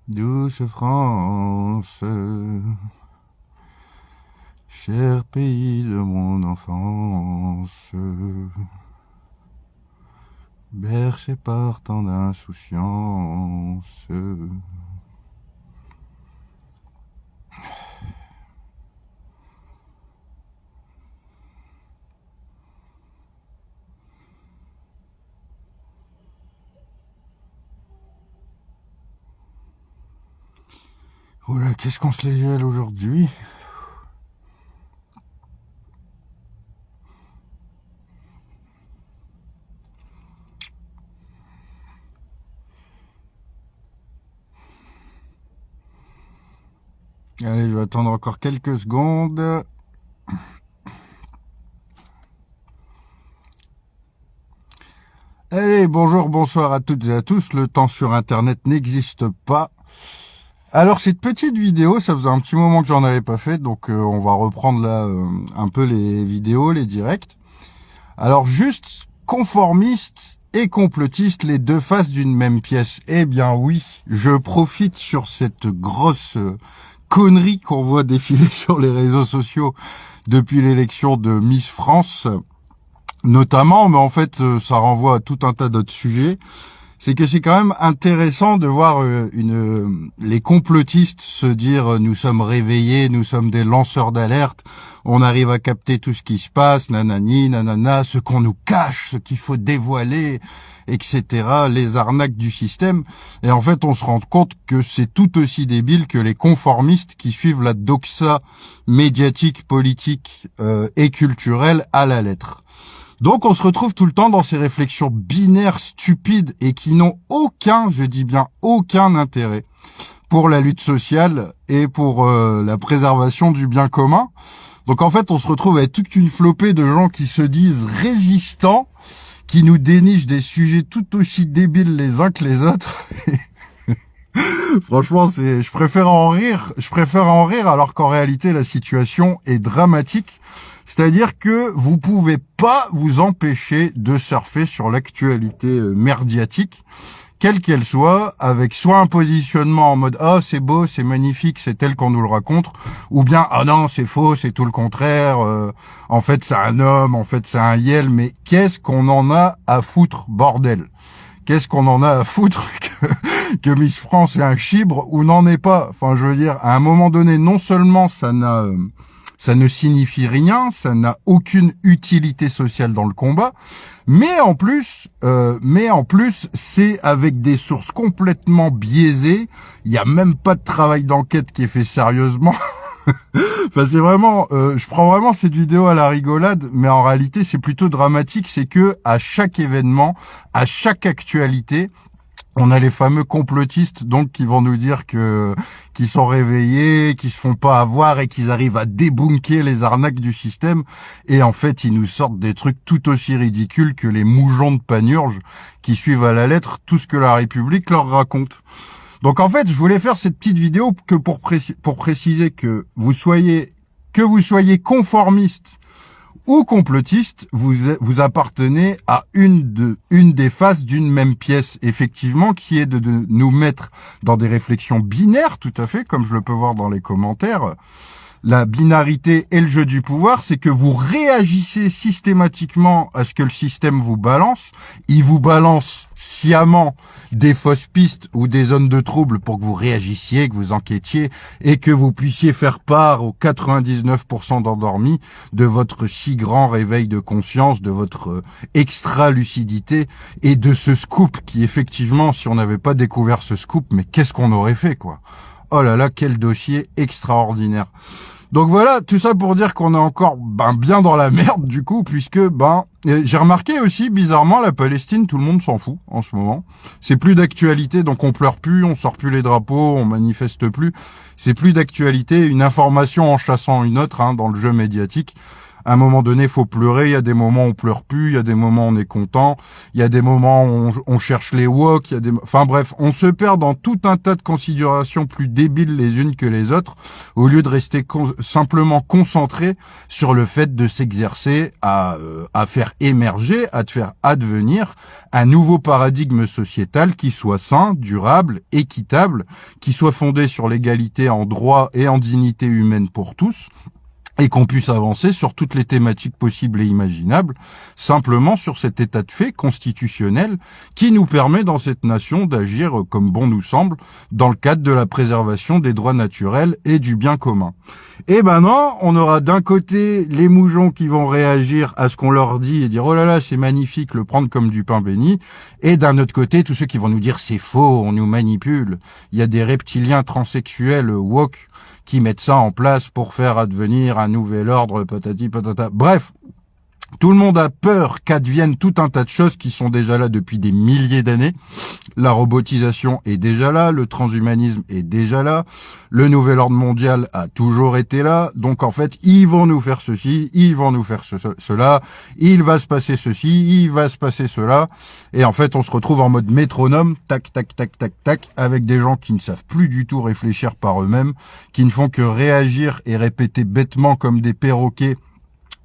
Douce France, cher pays de mon enfance, bercé par tant d'insouciance. Oula, qu'est-ce qu'on se les gèle aujourd'hui? Allez, je vais attendre encore quelques secondes. Allez, bonjour, bonsoir à toutes et à tous. Le temps sur Internet n'existe pas. Alors, cette petite vidéo, ça faisait un petit moment que j'en avais pas fait, donc on va reprendre là un peu les vidéos, les directs. Alors, juste conformiste et complotiste, les deux faces d'une même pièce. Eh bien oui, je profite sur cette grosse connerie qu'on voit défiler sur les réseaux sociaux depuis l'élection de Miss France, notamment, mais en fait, ça renvoie à tout un tas d'autres sujets. C'est que c'est quand même intéressant de voir les complotistes se dire nous sommes réveillés, nous sommes des lanceurs d'alerte, on arrive à capter tout ce qui se passe, nanani, nanana, ce qu'on nous cache, ce qu'il faut dévoiler, etc., les arnaques du système. Et en fait, on se rend compte que c'est tout aussi débile que les conformistes qui suivent la doxa médiatique, politique et culturelle à la lettre. Donc on se retrouve tout le temps dans ces réflexions binaires stupides et qui n'ont aucun, je dis bien aucun intérêt pour la lutte sociale et pour la préservation du bien commun. Donc en fait on se retrouve avec toute une flopée de gens qui se disent résistants, qui nous dénichent des sujets tout aussi débiles les uns que les autres. Franchement, je préfère en rire alors qu'en réalité la situation est dramatique. C'est-à-dire que vous pouvez pas vous empêcher de surfer sur l'actualité merdiatique, quelle qu'elle soit, avec soit un positionnement en mode « Ah, c'est beau, c'est magnifique, c'est tel qu'on nous le raconte », ou bien « Ah non, c'est faux, c'est tout le contraire, en fait c'est un homme, en fait c'est un yel », mais qu'est-ce qu'on en a à foutre, bordel? Qu'est-ce qu'on en a à foutre que Miss France est un chibre ou n'en est pas? Enfin, je veux dire, à un moment donné, non seulement ça ne signifie rien, ça n'a aucune utilité sociale dans le combat, mais en plus, c'est avec des sources complètement biaisées. Il n'y a même pas de travail d'enquête qui est fait sérieusement. Enfin, c'est vraiment, je prends vraiment cette vidéo à la rigolade, mais en réalité, c'est plutôt dramatique. C'est que à chaque événement, à chaque actualité, on a les fameux complotistes donc qui vont nous dire qu'ils sont réveillés, qu'ils se font pas avoir et qu'ils arrivent à débunker les arnaques du système. Et en fait, ils nous sortent des trucs tout aussi ridicules que les moujons de Panurge qui suivent à la lettre tout ce que la République leur raconte. Donc en fait, je voulais faire cette petite vidéo que pour préciser que vous soyez conformiste ou complotiste, vous appartenez à une des faces d'une même pièce, effectivement, qui est de nous mettre dans des réflexions binaires, tout à fait, comme je le peux voir dans les commentaires. La binarité et le jeu du pouvoir, c'est que vous réagissez systématiquement à ce que le système vous balance. Il vous balance sciemment des fausses pistes ou des zones de trouble pour que vous réagissiez, que vous enquêtiez et que vous puissiez faire part aux 99% d'endormis de votre si grand réveil de conscience, de votre extra-lucidité et de ce scoop qui, effectivement, si on n'avait pas découvert ce scoop, mais qu'est-ce qu'on aurait fait, quoi? Oh là là, quel dossier extraordinaire. Donc voilà, tout ça pour dire qu'on est encore bien dans la merde du coup, puisque j'ai remarqué aussi bizarrement la Palestine, tout le monde s'en fout en ce moment. C'est plus d'actualité, donc on pleure plus, on sort plus les drapeaux, on manifeste plus. C'est plus d'actualité, une information en chassant une autre dans le jeu médiatique. À un moment donné, faut pleurer. Il y a des moments où on pleure plus. Il y a des moments où on est content. Il y a des moments où on cherche les woke. Enfin bref, on se perd dans tout un tas de considérations plus débiles les unes que les autres, au lieu de rester simplement concentré sur le fait de s'exercer à faire émerger, à faire advenir un nouveau paradigme sociétal qui soit sain, durable, équitable, qui soit fondé sur l'égalité en droit et en dignité humaine pour tous, et qu'on puisse avancer sur toutes les thématiques possibles et imaginables, simplement sur cet état de fait constitutionnel qui nous permet dans cette nation d'agir comme bon nous semble dans le cadre de la préservation des droits naturels et du bien commun. Et ben non, on aura d'un côté les moujons qui vont réagir à ce qu'on leur dit et dire « Oh là là, c'est magnifique, le prendre comme du pain béni », et d'un autre côté, tous ceux qui vont nous dire « C'est faux, on nous manipule ». Il y a des reptiliens transsexuels woke qui mettent ça en place pour faire advenir un nouvel ordre, patati patata. Bref, tout le monde a peur qu'adviennent tout un tas de choses qui sont déjà là depuis des milliers d'années. La robotisation est déjà là, le transhumanisme est déjà là, le nouvel ordre mondial a toujours été là. Donc en fait, ils vont nous faire ceci, ils vont nous faire cela, il va se passer ceci, il va se passer cela. Et en fait, on se retrouve en mode métronome, tac, tac, tac, tac, tac, avec des gens qui ne savent plus du tout réfléchir par eux-mêmes, qui ne font que réagir et répéter bêtement comme des perroquets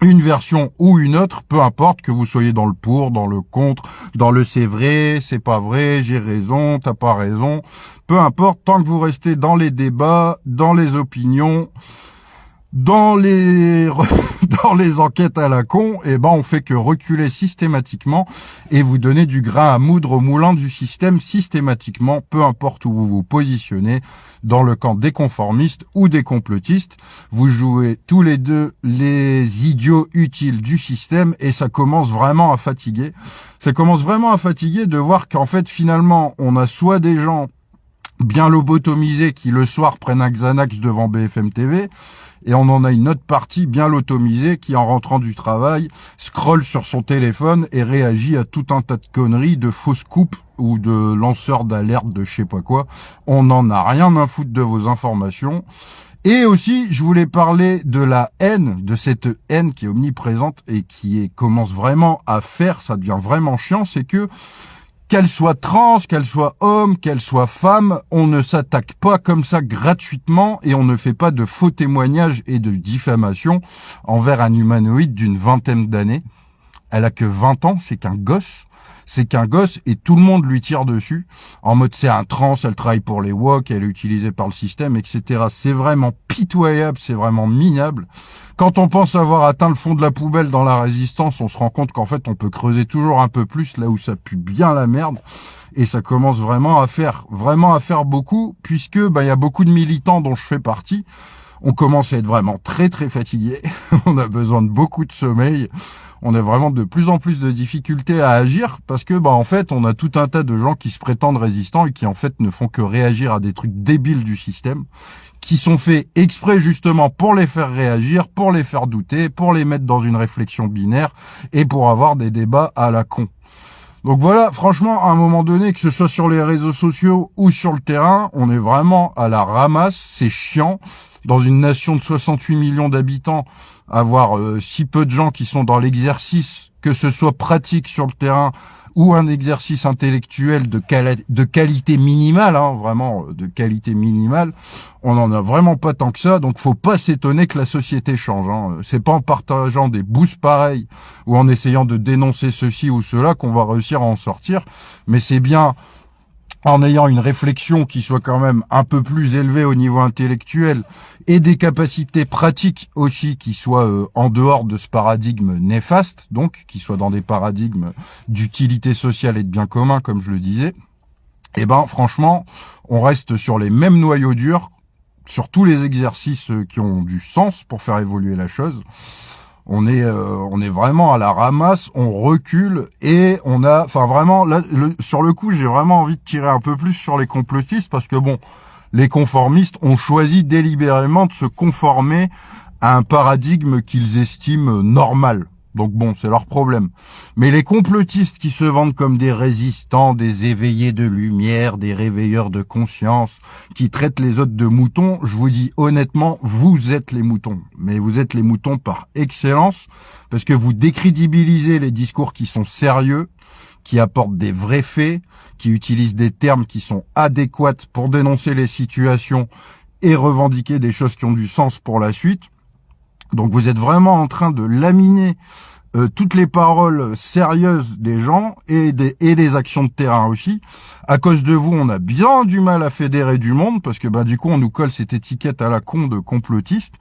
une version ou une autre, peu importe que vous soyez dans le pour, dans le contre, dans le c'est vrai, c'est pas vrai, j'ai raison, t'as pas raison, peu importe, tant que vous restez dans les débats, dans les opinions, dans les enquêtes à la con, eh ben on fait que reculer systématiquement et vous donner du grain à moudre au moulin du système systématiquement, peu importe où vous vous positionnez, dans le camp des conformistes ou des complotistes. Vous jouez tous les deux les idiots utiles du système et ça commence vraiment à fatiguer. Ça commence vraiment à fatiguer de voir qu'en fait finalement on a soit des gens bien lobotomisés qui le soir prennent un Xanax devant BFM TV, et on en a une autre partie bien lotomisée qui, en rentrant du travail, scrolle sur son téléphone et réagit à tout un tas de conneries, de fausses coupes ou de lanceurs d'alerte de je sais pas quoi. On n'en a rien à foutre de vos informations. Et aussi, je voulais parler de la haine, de cette haine qui est omniprésente et qui commence vraiment à faire, ça devient vraiment chiant, c'est que qu'elle soit trans, qu'elle soit homme, qu'elle soit femme, on ne s'attaque pas comme ça gratuitement et on ne fait pas de faux témoignages et de diffamation envers un humanoïde d'une vingtaine d'années. Elle a que 20 ans, c'est qu'un gosse. C'est qu'un gosse et tout le monde lui tire dessus en mode c'est un trans, elle travaille pour les woke, elle est utilisée par le système, etc. C'est vraiment pitoyable, c'est vraiment minable. Quand on pense avoir atteint le fond de la poubelle dans la résistance, on se rend compte qu'en fait on peut creuser toujours un peu plus là où ça pue bien la merde. Et ça commence vraiment à faire beaucoup, puisque il y a beaucoup de militants dont je fais partie. On commence à être vraiment très très fatigué. On a besoin de beaucoup de sommeil. On a vraiment de plus en plus de difficultés à agir parce que en fait on a tout un tas de gens qui se prétendent résistants et qui en fait ne font que réagir à des trucs débiles du système, qui sont faits exprès justement pour les faire réagir, pour les faire douter, pour les mettre dans une réflexion binaire et pour avoir des débats à la con. Donc voilà, franchement, à un moment donné, que ce soit sur les réseaux sociaux ou sur le terrain, on est vraiment à la ramasse, c'est chiant. Dans une nation de 68 millions d'habitants, avoir si peu de gens qui sont dans l'exercice, que ce soit pratique sur le terrain ou un exercice intellectuel de qualité minimale, vraiment de qualité minimale, on n'en a vraiment pas tant que ça, donc faut pas s'étonner que la société change. C'est pas en partageant des boosts pareils ou en essayant de dénoncer ceci ou cela qu'on va réussir à en sortir, mais c'est bien en ayant une réflexion qui soit quand même un peu plus élevée au niveau intellectuel et des capacités pratiques aussi qui soient en dehors de ce paradigme néfaste, donc qui soient dans des paradigmes d'utilité sociale et de bien commun, comme je le disais, et franchement, on reste sur les mêmes noyaux durs, sur tous les exercices qui ont du sens pour faire évoluer la chose. On est vraiment à la ramasse, on recule et on a, vraiment, là, sur le coup, j'ai vraiment envie de tirer un peu plus sur les complotistes parce que les conformistes ont choisi délibérément de se conformer à un paradigme qu'ils estiment normal. Donc bon, c'est leur problème. Mais les complotistes qui se vendent comme des résistants, des éveillés de lumière, des réveilleurs de conscience, qui traitent les autres de moutons, je vous dis honnêtement, vous êtes les moutons. Mais vous êtes les moutons par excellence, parce que vous décrédibilisez les discours qui sont sérieux, qui apportent des vrais faits, qui utilisent des termes qui sont adéquats pour dénoncer les situations et revendiquer des choses qui ont du sens pour la suite. Donc vous êtes vraiment en train de laminer toutes les paroles sérieuses des gens et des actions de terrain aussi. À cause de vous, on a bien du mal à fédérer du monde parce que du coup on nous colle cette étiquette à la con de complotiste.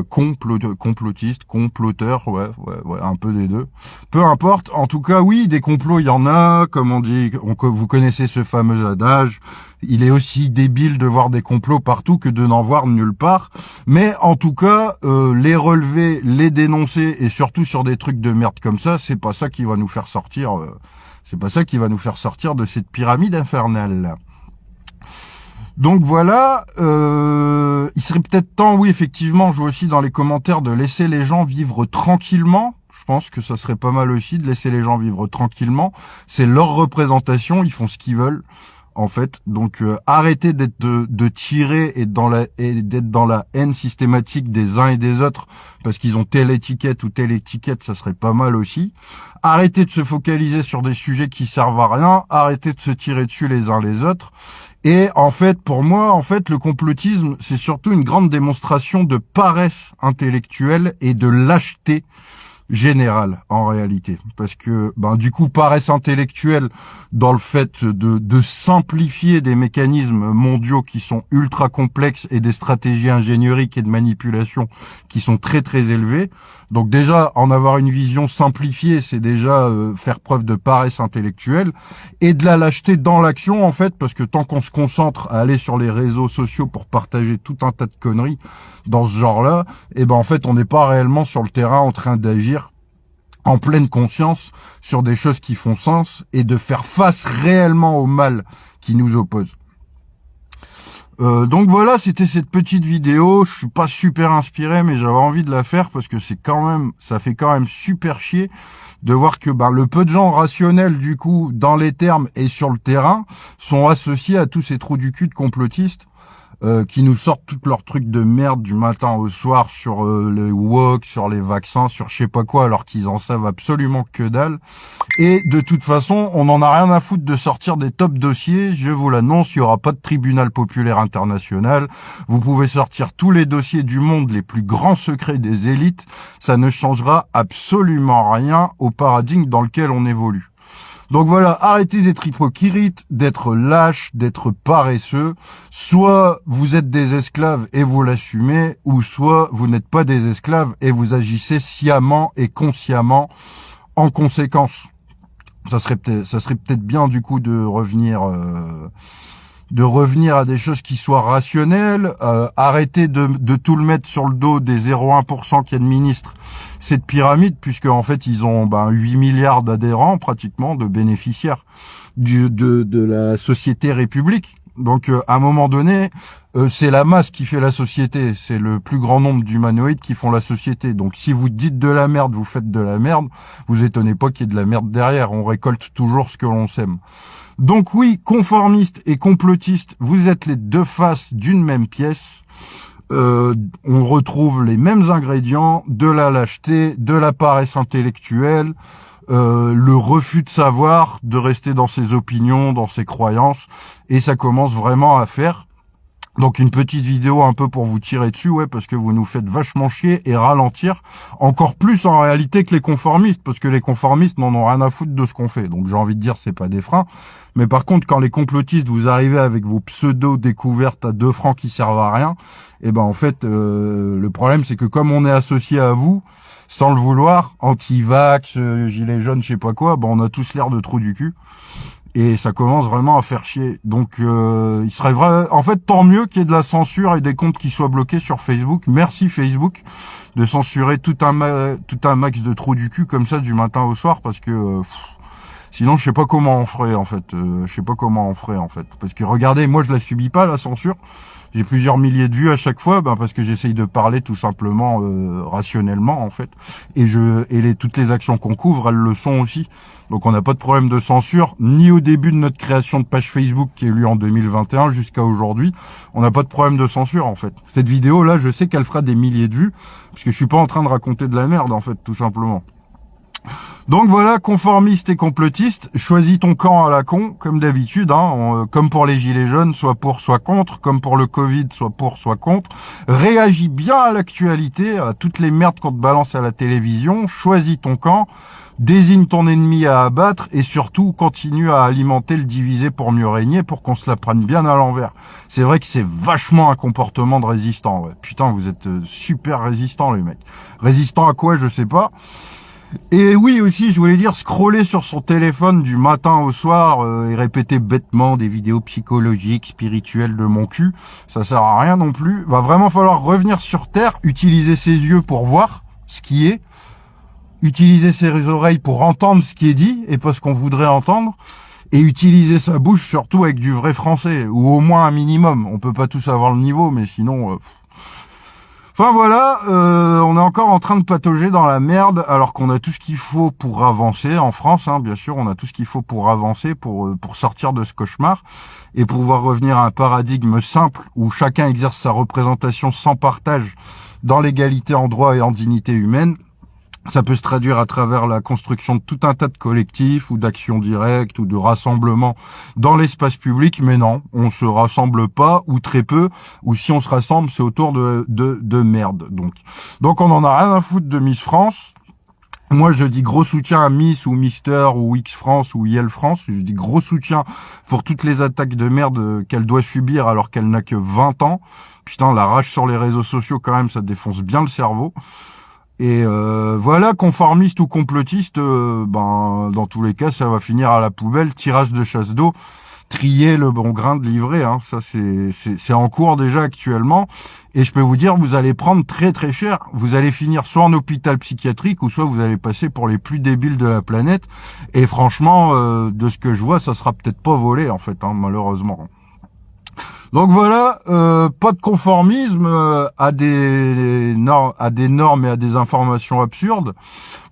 Complotiste, comploteur, ouais, un peu des deux. Peu importe. En tout cas, oui, des complots, il y en a. Comme on dit, vous connaissez ce fameux adage. Il est aussi débile de voir des complots partout que de n'en voir nulle part. Mais en tout cas, les relever, les dénoncer et surtout sur des trucs de merde comme ça, c'est pas ça qui va nous faire sortir. C'est pas ça qui va nous faire sortir de cette pyramide infernale. Donc voilà, il serait peut-être temps, oui effectivement, je vois aussi dans les commentaires, de laisser les gens vivre tranquillement. Je pense que ça serait pas mal aussi de laisser les gens vivre tranquillement. C'est leur représentation, ils font ce qu'ils veulent en fait. Donc arrêtez d'être de tirer et d'être dans la haine systématique des uns et des autres parce qu'ils ont telle étiquette ou telle étiquette, ça serait pas mal aussi. Arrêtez de se focaliser sur des sujets qui servent à rien, arrêtez de se tirer dessus les uns les autres. Et en fait, pour moi, le complotisme, c'est surtout une grande démonstration de paresse intellectuelle et de lâcheté générale, en réalité. Parce que, du coup, paresse intellectuelle dans le fait de simplifier des mécanismes mondiaux qui sont ultra complexes et des stratégies ingénieriques et de manipulation qui sont très, très élevées. Donc déjà, en avoir une vision simplifiée, c'est déjà faire preuve de paresse intellectuelle et de la lâcheté dans l'action, en fait, parce que tant qu'on se concentre à aller sur les réseaux sociaux pour partager tout un tas de conneries dans ce genre-là, en fait, on n'est pas réellement sur le terrain en train d'agir en pleine conscience sur des choses qui font sens et de faire face réellement au mal qui nous oppose. Donc voilà, c'était cette petite vidéo. Je suis pas super inspiré, mais j'avais envie de la faire parce que ça fait quand même super chier de voir que le peu de gens rationnels du coup dans les termes et sur le terrain sont associés à tous ces trous du cul de complotistes qui nous sortent tous leurs trucs de merde du matin au soir sur le woke, sur les vaccins, sur je sais pas quoi, alors qu'ils en savent absolument que dalle. Et de toute façon, on n'en a rien à foutre de sortir des top dossiers. Je vous l'annonce, il n'y aura pas de tribunal populaire international. Vous pouvez sortir tous les dossiers du monde, les plus grands secrets des élites. Ça ne changera absolument rien au paradigme dans lequel on évolue. Donc voilà, arrêtez d'être hypocrite, d'être lâche, d'être paresseux. Soit vous êtes des esclaves et vous l'assumez, ou soit vous n'êtes pas des esclaves et vous agissez sciemment et consciemment en conséquence. Ça serait peut-être bien du coup de revenir à des choses qui soient rationnelles, arrêter de tout le mettre sur le dos des 0,1% qui administrent cette pyramide, puisque en fait ils ont 8 milliards d'adhérents pratiquement, de bénéficiaires de la société République. Donc à un moment donné, c'est la masse qui fait la société, c'est le plus grand nombre d'humanoïdes qui font la société. Donc si vous dites de la merde, vous faites de la merde, vous étonnez pas qu'il y ait de la merde derrière, on récolte toujours ce que l'on sème. Donc oui, conformistes et complotistes, vous êtes les deux faces d'une même pièce. On retrouve les mêmes ingrédients, de la lâcheté, de la paresse intellectuelle, le refus de savoir, de rester dans ses opinions, dans ses croyances, et ça commence vraiment à faire. Donc une petite vidéo un peu pour vous tirer dessus, parce que vous nous faites vachement chier et ralentir, encore plus en réalité que les conformistes, parce que les conformistes n'en ont rien à foutre de ce qu'on fait. Donc j'ai envie de dire, c'est pas des freins. Mais par contre, quand les complotistes, vous arrivez avec vos pseudo-découvertes à 2 francs qui servent à rien, en fait, le problème c'est que comme on est associé à vous, sans le vouloir, anti-vax, gilets jaunes, je sais pas quoi, on a tous l'air de trous du cul. Et ça commence vraiment à faire chier. Donc il serait vrai, en fait, tant mieux qu'il y ait de la censure et des comptes qui soient bloqués sur Facebook. Merci Facebook de censurer tout un max de trous du cul comme ça du matin au soir, parce que Sinon, je sais pas comment on ferait en fait. Je sais pas comment on ferait en fait. Parce que regardez, moi je la subis pas la censure. J'ai plusieurs milliers de vues à chaque fois, parce que j'essaye de parler tout simplement rationnellement en fait. Et toutes les actions qu'on couvre, elles le sont aussi. Donc on n'a pas de problème de censure, ni au début de notre création de page Facebook qui est eu en 2021 jusqu'à aujourd'hui. On n'a pas de problème de censure en fait. Cette vidéo là, je sais qu'elle fera des milliers de vues, parce que je suis pas en train de raconter de la merde en fait, tout simplement. Donc voilà, conformiste et complotiste, choisis ton camp à la con, comme d'habitude, comme pour les gilets jaunes, soit pour, soit contre, comme pour le Covid, soit pour, soit contre. Réagis bien à l'actualité, à toutes les merdes qu'on te balance à la télévision, choisis ton camp, désigne ton ennemi à abattre et surtout continue à alimenter le divisé pour mieux régner, pour qu'on se la prenne bien à l'envers. C'est vrai que c'est vachement un comportement de résistant. Ouais. Putain, vous êtes super résistants les mecs. Résistants à quoi, je sais pas. Et oui aussi, je voulais dire, scroller sur son téléphone du matin au soir et répéter bêtement des vidéos psychologiques, spirituelles de mon cul, ça sert à rien non plus. Va vraiment falloir revenir sur Terre, utiliser ses yeux pour voir ce qui est, utiliser ses oreilles pour entendre ce qui est dit et pas ce qu'on voudrait entendre, et utiliser sa bouche surtout avec du vrai français, ou au moins un minimum. On peut pas tous avoir le niveau, mais sinon... Enfin voilà, on est encore en train de patauger dans la merde alors qu'on a tout ce qu'il faut pour avancer en France, bien sûr, on a tout ce qu'il faut pour avancer, pour sortir de ce cauchemar et pouvoir revenir à un paradigme simple où chacun exerce sa représentation sans partage dans l'égalité en droit et en dignité humaine. Ça peut se traduire à travers la construction de tout un tas de collectifs ou d'actions directes ou de rassemblements dans l'espace public, mais non, on se rassemble pas ou très peu, ou si on se rassemble, c'est autour de merde. Donc on en a rien à foutre de Miss France. Moi, je dis gros soutien à Miss ou Mister ou X France ou YEL France. Je dis gros soutien pour toutes les attaques de merde qu'elle doit subir alors qu'elle n'a que 20 ans. Putain, la rage sur les réseaux sociaux quand même, ça défonce bien le cerveau. Et voilà, conformiste ou complotiste, dans tous les cas, ça va finir à la poubelle, tirage de chasse d'eau, trier le bon grain de livret, ça c'est en cours déjà actuellement. Et je peux vous dire, vous allez prendre très très cher. Vous allez finir soit en hôpital psychiatrique, ou soit vous allez passer pour les plus débiles de la planète. Et franchement, de ce que je vois, ça sera peut-être pas volé en fait, malheureusement. Donc voilà, pas de conformisme à des normes et à des informations absurdes.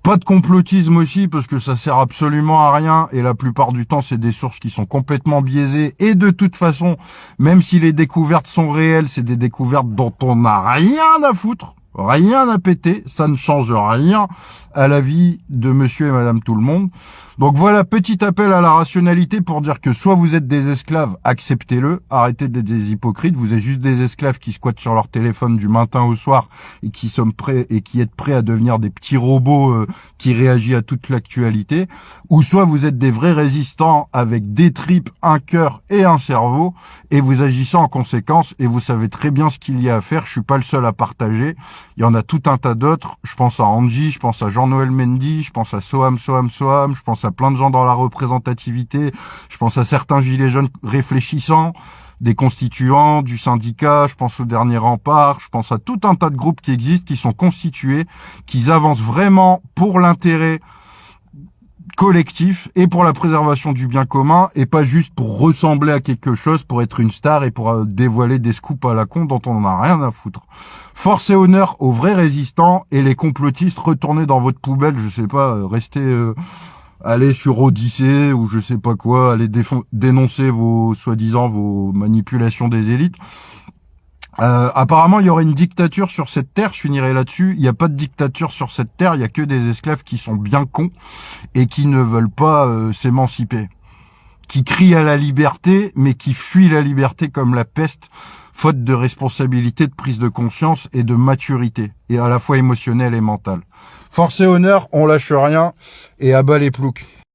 Pas de complotisme aussi, parce que ça sert absolument à rien, et la plupart du temps, c'est des sources qui sont complètement biaisées, et de toute façon, même si les découvertes sont réelles, c'est des découvertes dont on n'a rien à foutre. Rien à péter, ça ne change rien à la vie de monsieur et madame tout le monde. Donc voilà, petit appel à la rationalité pour dire que soit vous êtes des esclaves, acceptez-le, arrêtez d'être des hypocrites, vous êtes juste des esclaves qui squattent sur leur téléphone du matin au soir et qui êtes prêts à devenir des petits robots qui réagissent à toute l'actualité, ou soit vous êtes des vrais résistants avec des tripes, un cœur et un cerveau, et vous agissez en conséquence et vous savez très bien ce qu'il y a à faire. Je suis pas le seul à partager. Il y en a tout un tas d'autres. Je pense à Angie, je pense à Jean-Noël Mendy, je pense à Soham, je pense à plein de gens dans la représentativité, je pense à certains gilets jaunes réfléchissants, des constituants, du syndicat, je pense au Dernier Rempart, je pense à tout un tas de groupes qui existent, qui sont constitués, qui avancent vraiment pour l'intérêt collectif et pour la préservation du bien commun, et pas juste pour ressembler à quelque chose, pour être une star et pour dévoiler des scoops à la con dont on n'en a rien à foutre. Force et honneur aux vrais résistants, et les complotistes, retournez dans votre poubelle, je sais pas, restez... allez sur Odyssée ou je sais pas quoi, allez dénoncer vos manipulations des élites. Apparemment, il y aurait une dictature sur cette terre, je finirai là-dessus. Il n'y a pas de dictature sur cette terre, il y a que des esclaves qui sont bien cons et qui ne veulent pas s'émanciper. Qui crient à la liberté, mais qui fuient la liberté comme la peste, faute de responsabilité, de prise de conscience et de maturité, et à la fois émotionnelle et mentale. Force et honneur, on lâche rien, et à bas les ploucs.